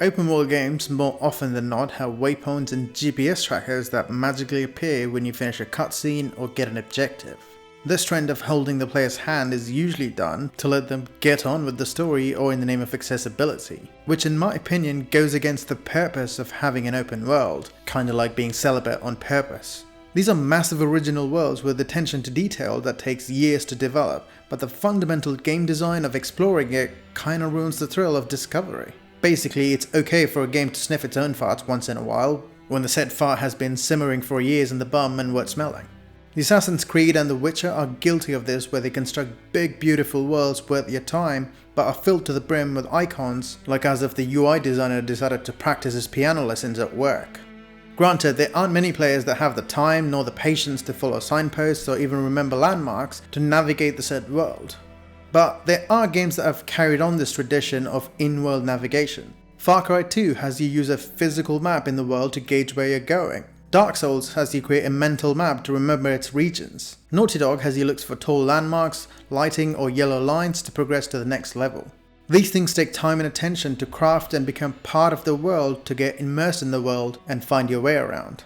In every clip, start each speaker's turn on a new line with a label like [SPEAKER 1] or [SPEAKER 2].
[SPEAKER 1] Open world games more often than not have waypoints and GPS trackers that magically appear when you finish a cutscene or get an objective. This trend of holding the player's hand is usually done to let them get on with the story or in the name of accessibility, which in my opinion goes against the purpose of having an open world, kinda like being celibate on purpose. These are massive original worlds with attention to detail that takes years to develop, but the fundamental game design of exploring it kinda ruins the thrill of discovery. Basically, it's okay for a game to sniff its own farts once in a while, when the said fart has been simmering for years in the bum and wet smelling. The Assassin's Creed and The Witcher are guilty of this, where they construct big beautiful worlds worth your time, but are filled to the brim with icons, like as if the UI designer decided to practice his piano lessons at work. Granted, there aren't many players that have the time nor the patience to follow signposts or even remember landmarks to navigate the said world. But there are games that have carried on this tradition of in-world navigation. Far Cry 2 has you use a physical map in the world to gauge where you're going. Dark Souls has you create a mental map to remember its regions. Naughty Dog has you look for tall landmarks, lighting or yellow lines to progress to the next level. These things take time and attention to craft and become part of the world to get immersed in the world and find your way around.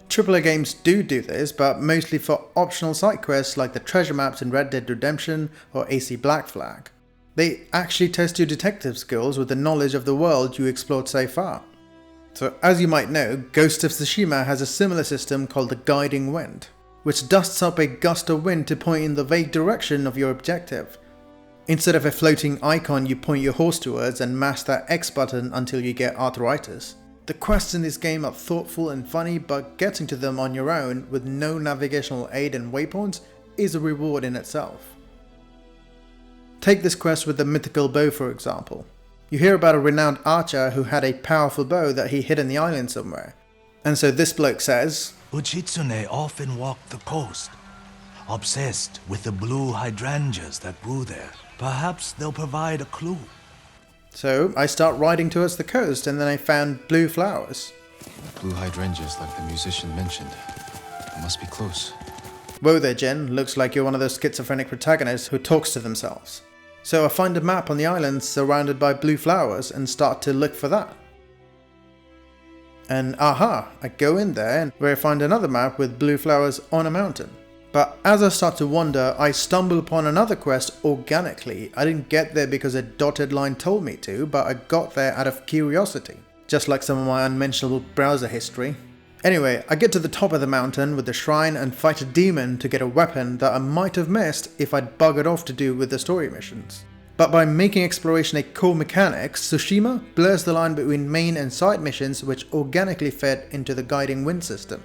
[SPEAKER 1] AAA games do this, but mostly for optional side quests like the treasure maps in Red Dead Redemption or AC Black Flag. They actually test your detective skills with the knowledge of the world you explored so far. So as you might know, Ghost of Tsushima has a similar system called the Guiding Wind, which dusts up a gust of wind to point in the vague direction of your objective. Instead of a floating icon you point your horse towards and mash that X button until you get arthritis. The quests in this game are thoughtful and funny, but getting to them on your own with no navigational aid and waypoints is a reward in itself. Take this quest with the mythical bow for example. You hear about a renowned archer who had a powerful bow that he hid in the island somewhere. And so this bloke says,
[SPEAKER 2] Uchitsune often walked the coast, obsessed with the blue hydrangeas that grew there. Perhaps they'll provide a clue.
[SPEAKER 1] So I start riding towards the coast and then I found blue flowers.
[SPEAKER 3] Blue hydrangeas like the musician mentioned. It must be close.
[SPEAKER 1] Whoa there, Jen, looks like you're one of those schizophrenic protagonists who talks to themselves. So I find a map on the island surrounded by blue flowers and start to look for that. And aha, I go in there where I find another map with blue flowers on a mountain. But as I start to wander, I stumble upon another quest organically. I didn't get there because a dotted line told me to, but I got there out of curiosity. Just like some of my unmentionable browser history. Anyway, I get to the top of the mountain with the shrine and fight a demon to get a weapon that I might have missed if I'd buggered off to do with the story missions. But by making exploration a core mechanic, Tsushima blurs the line between main and side missions which organically fed into the Guiding Wind system.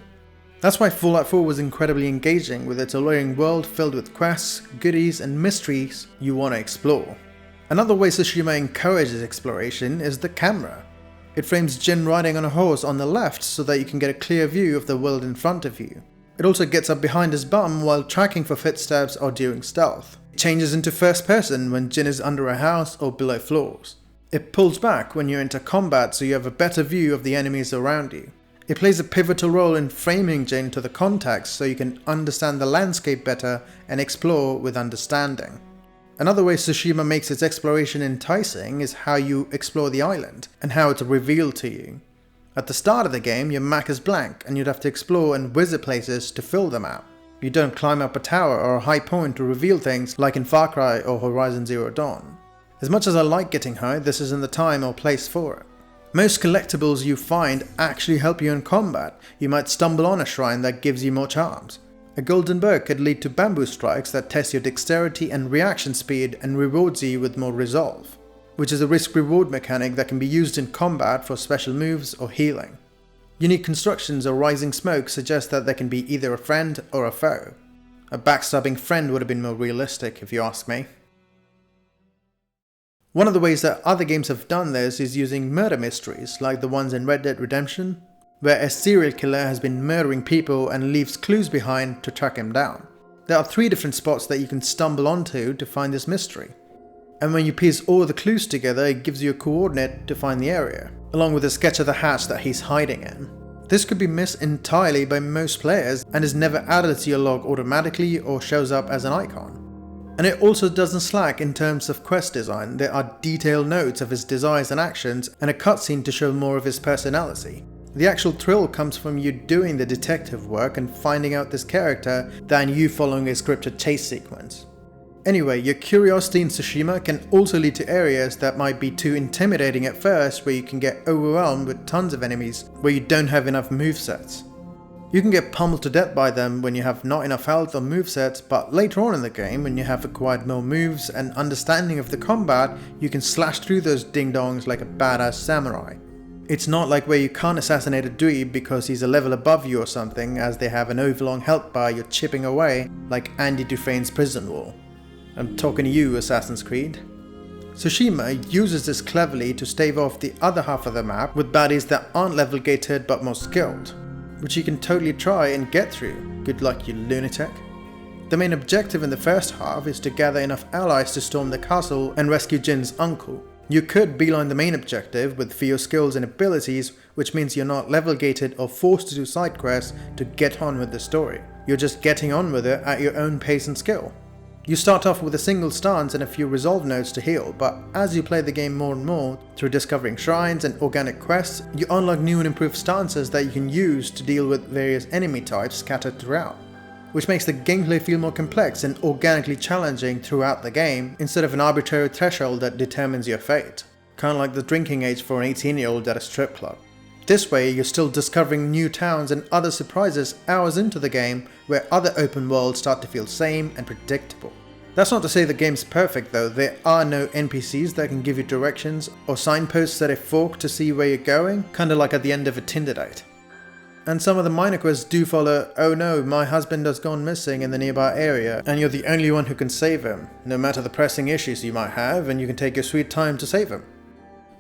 [SPEAKER 1] That's why Fallout 4 was incredibly engaging with its alluring world filled with quests, goodies and mysteries you want to explore. Another way Tsushima encourages exploration is the camera. It frames Jin riding on a horse on the left so that you can get a clear view of the world in front of you. It also gets up behind his bum while tracking for footsteps or doing stealth. It changes into first person when Jin is under a house or below floors. It pulls back when you're into combat so you have a better view of the enemies around you. It plays a pivotal role in framing Jin to the context so you can understand the landscape better and explore with understanding. Another way Tsushima makes its exploration enticing is how you explore the island and how it's revealed to you. At the start of the game, your map is blank and you'd have to explore and visit places to fill the map. You don't climb up a tower or a high point to reveal things like in Far Cry or Horizon Zero Dawn. As much as I like getting high, this isn't the time or place for it. Most collectibles you find actually help you in combat. You might stumble on a shrine that gives you more charms. A golden bow could lead to bamboo strikes that test your dexterity and reaction speed and rewards you with more resolve, which is a risk-reward mechanic that can be used in combat for special moves or healing. Unique constructions or rising smoke suggest that there can be either a friend or a foe. A backstabbing friend would have been more realistic if you ask me. One of the ways that other games have done this is using murder mysteries like the ones in Red Dead Redemption, where a serial killer has been murdering people and leaves clues behind to track him down. There are 3 different spots that you can stumble onto to find this mystery. And when you piece all the clues together, it gives you a coordinate to find the area, along with a sketch of the hatch that he's hiding in. This could be missed entirely by most players and is never added to your log automatically or shows up as an icon. And it also doesn't slack in terms of quest design. There are detailed notes of his desires and actions and a cutscene to show more of his personality. The actual thrill comes from you doing the detective work and finding out this character than you following a scripted chase sequence. Anyway, your curiosity in Tsushima can also lead to areas that might be too intimidating at first, where you can get overwhelmed with tons of enemies where you don't have enough movesets. You can get pummeled to death by them when you have not enough health or movesets, but later on in the game, when you have acquired more moves and understanding of the combat, you can slash through those ding-dongs like a badass samurai. It's not like where you can't assassinate a dweeb because he's a level above you or something, as they have an overlong health bar you're chipping away like Andy Dufresne's prison wall. I'm talking to you, Assassin's Creed. Tsushima uses this cleverly to stave off the other half of the map with baddies that aren't level gated but more skilled, which you can totally try and get through. Good luck, you lunatic. The main objective in the first half is to gather enough allies to storm the castle and rescue Jin's uncle. You could beeline the main objective with for your skills and abilities, which means you're not level gated or forced to do side quests to get on with the story. You're just getting on with it at your own pace and skill. You start off with a single stance and a few resolve nodes to heal, but as you play the game more and more, through discovering shrines and organic quests, you unlock new and improved stances that you can use to deal with various enemy types scattered throughout, which makes the gameplay feel more complex and organically challenging throughout the game, instead of an arbitrary threshold that determines your fate, kind of like the drinking age for an 18-year-old at a strip club. This way, you're still discovering new towns and other surprises hours into the game, where other open worlds start to feel same and predictable. That's not to say the game's perfect though. There are no NPCs that can give you directions or signposts that a fork to see where you're going, kinda like at the end of a Tinder date. And some of the minor quests do follow, oh no, my husband has gone missing in the nearby area and you're the only one who can save him, no matter the pressing issues you might have, and you can take your sweet time to save him.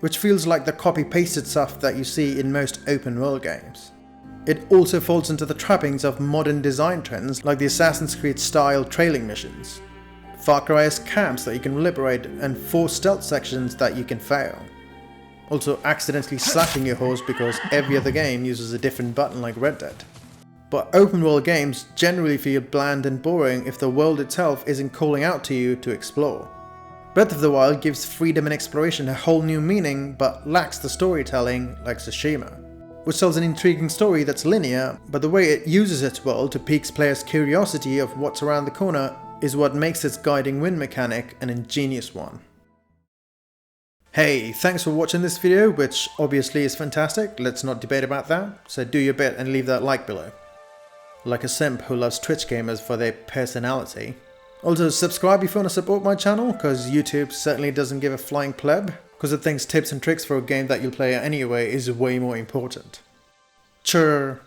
[SPEAKER 1] Which feels like the copy-pasted stuff that you see in most open world games. It also falls into the trappings of modern design trends like the Assassin's Creed style trailing missions, Far Cry-esque camps that you can liberate, and forced stealth sections that you can fail. Also accidentally slashing your horse because every other game uses a different button like Red Dead. But open world games generally feel bland and boring if the world itself isn't calling out to you to explore. Breath of the Wild gives freedom and exploration a whole new meaning, but lacks the storytelling like Tsushima, which tells an intriguing story that's linear, but the way it uses its world to pique players' curiosity of what's around the corner is what makes its guiding wind mechanic an ingenious one. Hey, thanks for watching this video, which obviously is fantastic, let's not debate about that, so do your bit and leave that like below. Like a simp who loves Twitch gamers for their personality. Also, subscribe if you want to support my channel, because YouTube certainly doesn't give a flying pleb, because it thinks tips and tricks for a game that you'll play anyway is way more important. Churr.